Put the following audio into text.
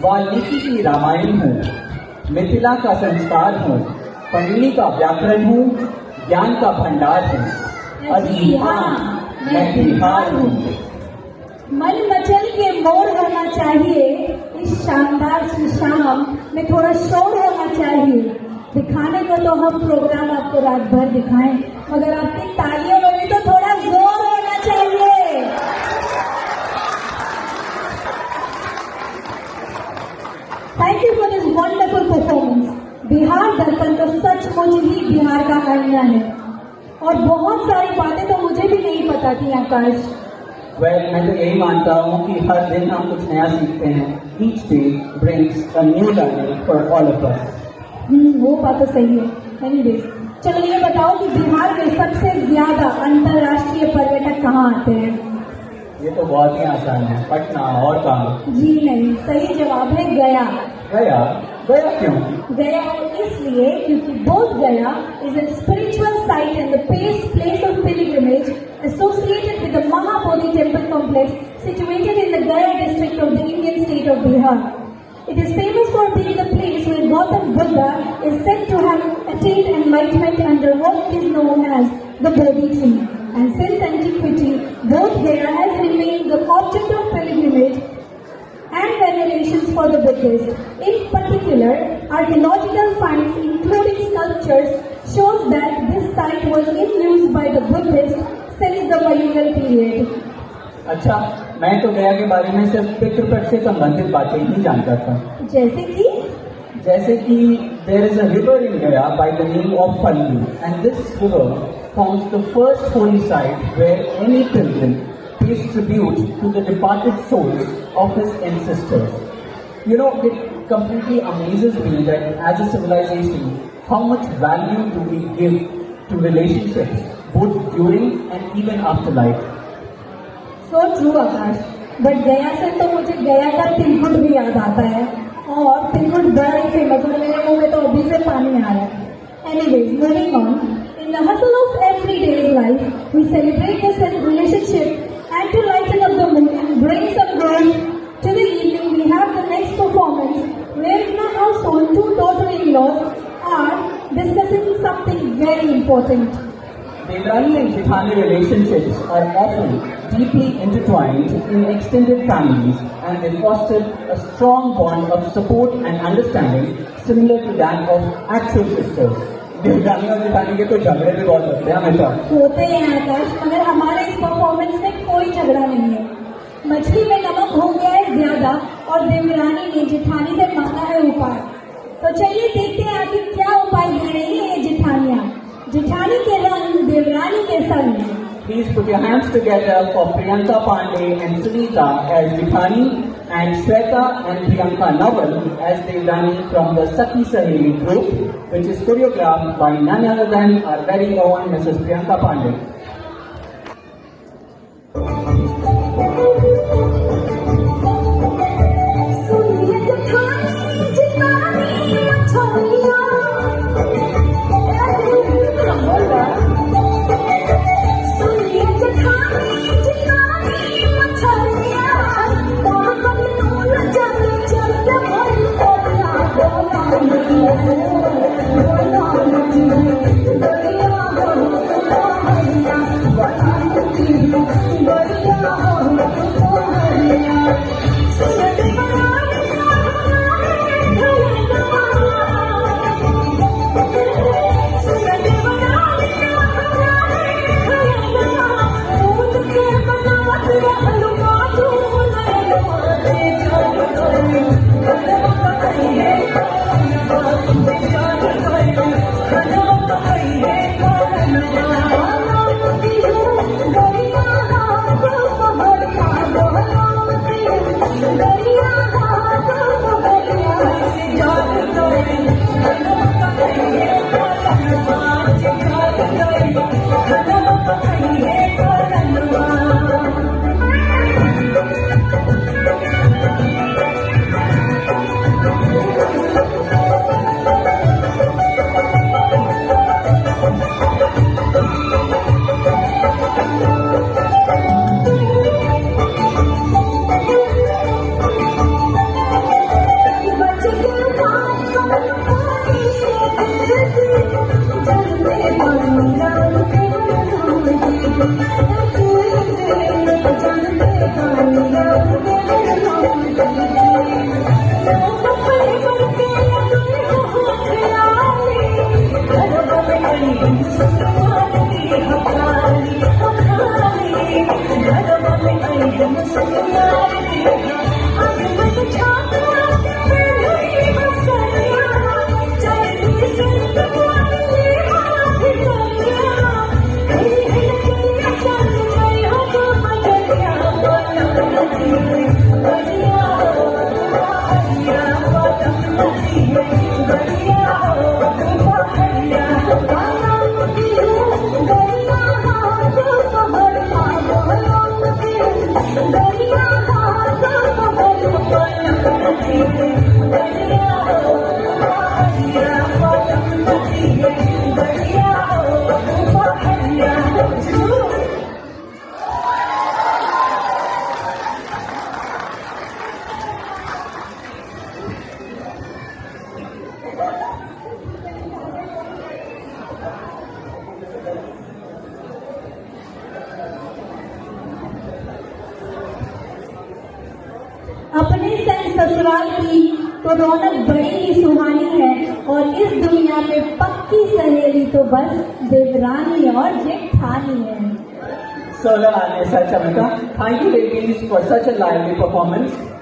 वाल्मीकि की रामायण हो, मिथिला का संस्कार हो, पंडिनी का व्याकरण हो, ज्ञान का भंडार हो। जी हाँ, मैं बिहार हूँ। मन मचल के मोर होना चाहिए, इस शानदार सी शाम में थोड़ा शोर होना चाहिए। दिखाने को तो हम प्रोग्राम आपको रात भर दिखाएं, मगर आपकी तालियों में भी तो थोड़ा जोर होना चाहिए। Thank you for this wonderful performance. Bihar दर्पण तो सचमुच ही बिहार का आईना है, और बहुत सारी बातें तो मुझे भी नहीं पता थी आकाश। मैं तो यही मानता हूँ कि हर दिन हम कुछ नया सीखते हैं। Each day brings a new learning for all of us. वो बात तो सही है। एनीवेज, चलो ये बताओ कि बिहार में सबसे ज्यादा अंतर्राष्ट्रीय पर्यटक कहाँ आते हैं? ये तो बहुत ही आसान है, पटना। और कहाँ? जी नहीं, सही जवाब है गया। गया? गया क्यों? गया इसलिए क्योंकि बोध गया is a spiritual site and the place of pilgrimage associated with the Mahabodhi temple complex situated in the Gaya district of the Indian state of Bihar. It is famous for being the place where Gautam Buddha is said to have attained enlightenment under what is known as the Bodhi tree. And since antiquity, Bodh Gaya has remained the object of pilgrimage and venerations for the Buddhists. In particular, archaeological finds including sculptures shows that this site was in use by the Buddhists since the Mayugal period. अच्छा, मैं तो गया के बारे में सिर्फ पितृपक्ष से संबंधित बातें ही जानता था। जैसे कि there is a river in Gaya by the name of Falgu, and this river forms the first holy site where any pilgrim pays tribute to the departed souls of his ancestors. You know, it completely amazes me that as a civilization, how much value do we give to relationships, both during and even after life. So true, Akash. But गया से तो मुझे गया का तिलकुट भी याद आता है, और तिलकुट बड़ा ही फेमस है। मेरे मुंह में तो अभी से पानी आ रहा है। Anyways, moving on. In the hustle of everyday life, we celebrate this relationship, and to lighten up the mood and bring some glory to the evening, we have the next performance, where in our household two daughter-in-laws are discussing something very important. Devrani and Jethani relationships are often deeply intertwined in extended families, and they foster a strong bond of support and understanding similar to that of actual sisters. देवरानी और जेठानी के तो झगड़े भी बहुत होते हैं हमेशा। होते हैं आकाश, मगर हमारे इस परफॉर्मेंस में कोई झगड़ा नहीं है। मछली में नमक हो गया है ज्यादा, और देवरानी ने जेठानी से मांगा है उपाय। तो चलिए देखते हैं आखिर क्या उपाय दे रही है ये जेठानियाँ। जेठानी के रंग देवरानी के संग। Please put your hands together for Priyanka Pandey and Sunita as Jethani, and Shweta and Priyanka Naval as Devrani from the Sakhi Saheli group, which is choreographed by none other than our very own Mrs. Priyanka Pandey. अपने संग ससुराल की तो रौनक बड़ी ही सुहानी है, और इस दुनिया में पक्की सहेली तो बस देवरानी और जेठानी है। Sola and Esa Chamita, thank you ladies for such a lively performance.